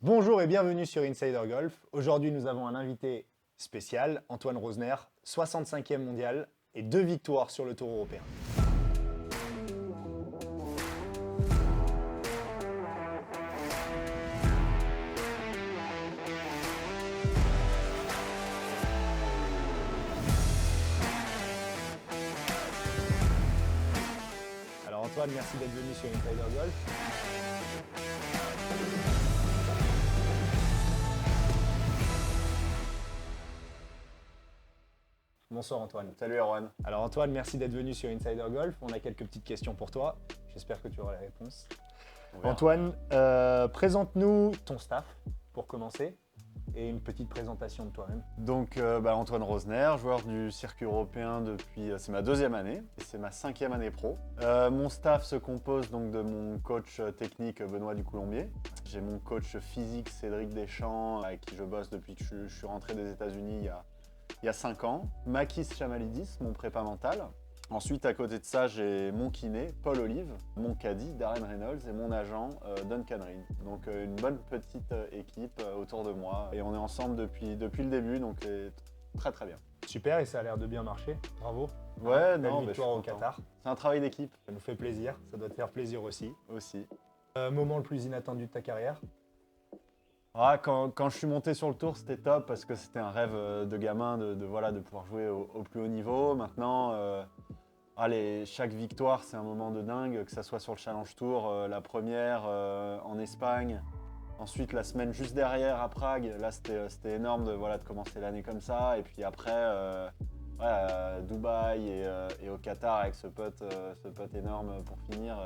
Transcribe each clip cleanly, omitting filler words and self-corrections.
Bonjour et bienvenue sur Insider Golf. Aujourd'hui, nous avons un invité spécial, Antoine Rosner, 65e mondial et 2 victoires sur le Tour européen. Alors Antoine, merci d'être venu sur Insider Golf. Bonsoir Antoine. Salut Erwan. Alors Antoine, merci d'être venu sur Insider Golf. On a quelques petites questions pour toi. J'espère que tu auras les réponses. Antoine, présente-nous ton staff pour commencer et une petite présentation de toi-même. Donc Antoine Rosner, joueur du circuit européen depuis, c'est ma 2e année et c'est ma 5e année pro. Mon staff se compose donc de mon coach technique Benoît Ducoulombier. J'ai mon coach physique Cédric Deschamps avec qui je bosse depuis que je suis rentré des États-Unis il y a 5 ans. Makis Chamalidis, mon prépa mental. Ensuite, à côté de ça, j'ai mon kiné, Paul Olive, mon caddie, Darren Reynolds, et mon agent, Duncan Reed. Donc une bonne petite équipe autour de moi. Et on est ensemble depuis le début, donc très très bien. Super, et ça a l'air de bien marcher. Bravo. Ouais, Belle non, je victoire suis au content. Qatar. C'est un travail d'équipe Ça nous fait plaisir, ça doit te faire plaisir aussi. aussi. Moment le plus inattendu de ta carrière? Ah, quand je suis monté sur le tour, c'était top parce que c'était un rêve de gamin de pouvoir jouer au plus haut niveau. Maintenant, chaque victoire, c'est un moment de dingue, que ça soit sur le Challenge Tour, la première en Espagne, ensuite la semaine juste derrière à Prague. Là, c'était énorme de commencer l'année comme ça. Et puis après, à Dubaï et au Qatar avec ce pote énorme pour finir.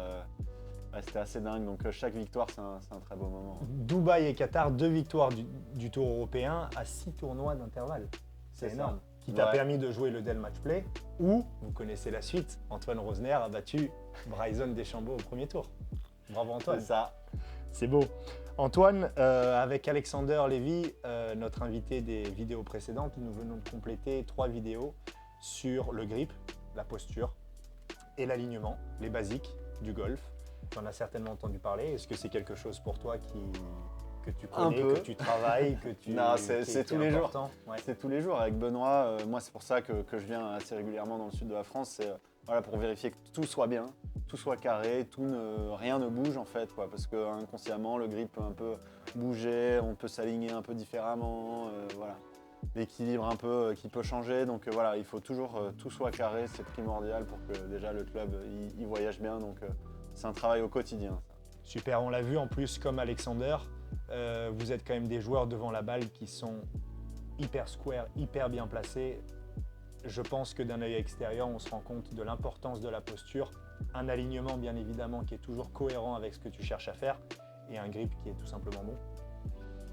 C'était assez dingue, donc chaque victoire c'est un très beau moment. Dubaï et Qatar, 2 victoires du Tour européen à 6 tournois d'intervalle. C'est C'est énorme. ça. Qui t'a Ouais. permis de jouer le Dell Match Play, où, vous connaissez la suite, Antoine Rosner a battu Bryson DeChambeau au premier tour. Bravo Antoine. C'est ça. C'est beau. Antoine, avec Alexander Lévy, notre invité des vidéos précédentes, nous venons de compléter 3 vidéos sur le grip, la posture et l'alignement, les basiques du golf. Tu en as certainement entendu parler. Est-ce que c'est quelque chose pour toi que tu connais, peu. que tu travailles, que tu Non, qui c'est est tous les jours. important? Ouais. C'est tous les jours avec Benoît. Moi, c'est pour ça que je viens assez régulièrement dans le sud de la France. C'est pour vérifier que tout soit bien, tout soit carré, rien ne bouge en fait, quoi, parce que inconsciemment, le grip peut un peu bouger, on peut s'aligner un peu différemment, l'équilibre un peu qui peut changer. Donc il faut toujours tout soit carré, c'est primordial pour que déjà le club il voyage bien. Donc c'est un travail au quotidien. Ça. Super, on l'a vu en plus comme Alexander, vous êtes quand même des joueurs devant la balle qui sont hyper square, hyper bien placés. Je pense que d'un œil extérieur, on se rend compte de l'importance de la posture, un alignement bien évidemment qui est toujours cohérent avec ce que tu cherches à faire et un grip qui est tout simplement bon.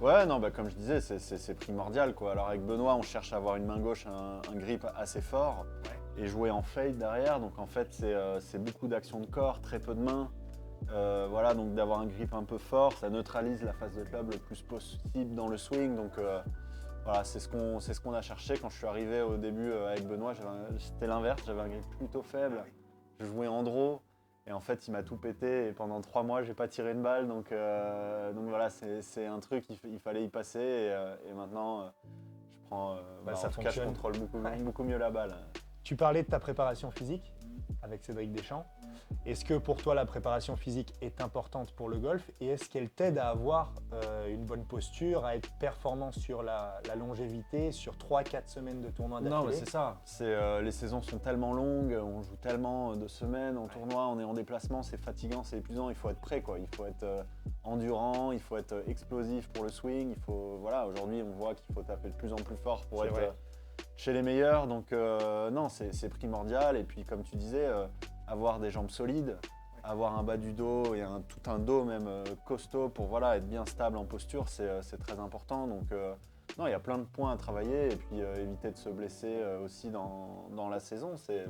Ouais, non, comme je disais, c'est primordial, quoi. Alors avec Benoît, on cherche à avoir une main gauche, un grip assez fort et jouer en fade derrière. Donc en fait, c'est beaucoup d'action de corps, très peu de mains. Donc d'avoir un grip un peu fort, ça neutralise la face de club le plus possible dans le swing. Donc c'est ce qu'on a cherché. Quand je suis arrivé au début avec Benoît, c'était l'inverse, j'avais un grip plutôt faible. Je jouais en draw. Et en fait, il m'a tout pété et pendant 3 mois, j'ai pas tiré une balle. Donc c'est un truc, il fallait y passer. Et maintenant, je prends. Ça en tout cas, je fonctionne. contrôle beaucoup mieux la balle. Tu parlais de ta préparation physique avec Cédric Deschamps. Est-ce que pour toi la préparation physique est importante pour le golf et est-ce qu'elle t'aide à avoir une bonne posture, à être performant sur la longévité, sur 3-4 semaines de tournoi d'affilée? Non, mais c'est ça. Les saisons sont tellement longues, on joue tellement de semaines en tournoi, on est en déplacement, c'est fatigant, c'est épuisant. Il faut être prêt, quoi. Il faut être endurant, il faut être explosif pour le swing. Aujourd'hui, on voit qu'il faut taper de plus en plus fort pour être chez les meilleurs. Donc non, c'est primordial. Et puis, comme tu disais, avoir des jambes solides, avoir un bas du dos et tout un dos même costaud pour être bien stable en posture, c'est très important. Donc non, il y a plein de points à travailler et puis éviter de se blesser aussi dans la saison. C'est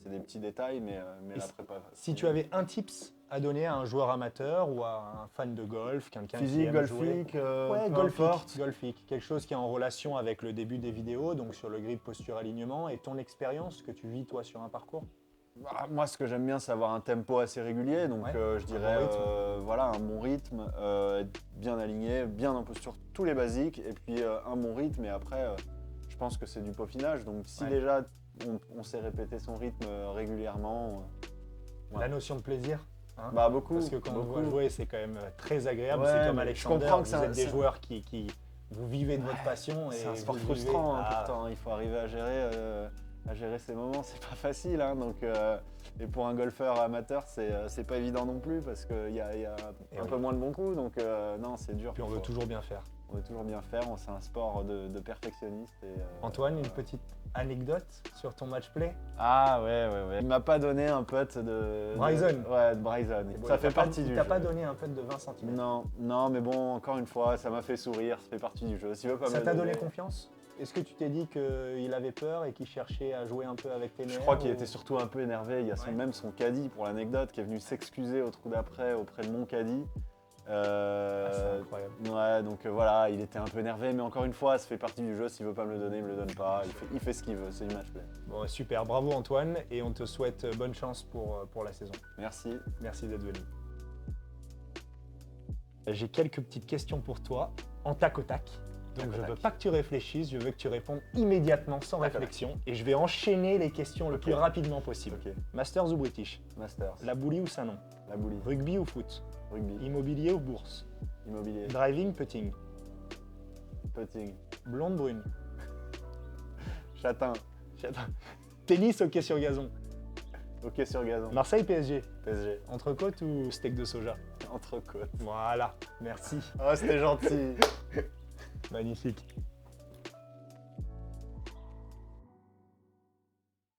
des petits détails, mais la prépa. Si tu avais un tips à donner à un joueur amateur ou à un fan de golf, quelqu'un qui Physique, aime jouer... golfique, peu importe. golfique, quelque chose qui est en relation avec le début des vidéos, donc sur le grip, posture, alignement, et ton expérience que tu vis toi sur un parcours. Bah, moi, ce que j'aime bien, c'est avoir un tempo assez régulier. Donc, Ouais, je dirais, bon rythme. voilà, un bon rythme, être bien aligné, bien en posture, tous les basiques. Et puis, un bon rythme. Et après, je pense que c'est du peaufinage. Donc, si Ouais. déjà, on sait répéter son rythme régulièrement, ouais. La notion de plaisir. Hein, Bah, beaucoup. parce que quand on beaucoup. voit jouer, c'est quand même très agréable. Ouais, c'est comme mais je Alexander, comprends que vous c'est un- êtes des c'est- joueurs qui vous vivez de votre passion. C'est et un sport vous vivez- frustrant, hein, Ah, pourtant. Il faut arriver à gérer ces moments. C'est pas facile. Hein, donc, et pour un golfeur amateur, c'est pas évident non plus parce qu'il y a Et un oui. peu moins de bons coups. Donc, non, c'est dur. Puis on veut toujours bien faire. On veut toujours bien faire. C'est un sport de perfectionniste. Antoine, une voilà. petite anecdote sur ton match play? Ah ouais. Il m'a pas donné un putt Bryson. Ouais, de Bryson. C'est beau, Ça il fait t'a pas- partie du Il jeu. t'a pas donné un putt de 20 cm. Non, mais bon, encore une fois, ça m'a fait sourire. Ça fait partie du jeu. S'il veut pas me Ça le t'a donné donner- confiance? Est-ce que tu t'es dit qu'il avait peur et qu'il cherchait à jouer un peu avec tes nerfs? Je crois qu'il ou- était surtout un peu énervé. Il y a Ouais. même son caddie, pour l'anecdote, qui est venu s'excuser au trou d'après auprès de mon caddie. Ah, c'est incroyable. Ouais, donc voilà, il était un peu énervé, mais encore une fois, ça fait partie du jeu. S'il veut pas me le donner, il me le donne pas. Il fait ce qu'il veut, c'est du match play. Bon, super, bravo Antoine, et on te souhaite bonne chance pour la saison. Merci. Merci d'être venu. J'ai quelques petites questions pour toi, en tac au tac. Donc Tac au je veux tac. pas que tu réfléchisses, je veux que tu répondes immédiatement sans Tac au tac. réflexion. Et je vais enchaîner les questions le Ok. plus rapidement possible. Ok. Masters ou British? Masters. La boulie ou Sanon? La boulie. Rugby ou foot? Rugby. Immobilier ou bourse? Immobilier. Driving, putting? Putting. Blonde, brune? Châtain. Tennis, hockey sur gazon? Ok sur gazon. Marseille, PSG? PSG. Entrecôte ou steak de soja? Entrecôte. Voilà, merci. Oh, c'était gentil. Magnifique.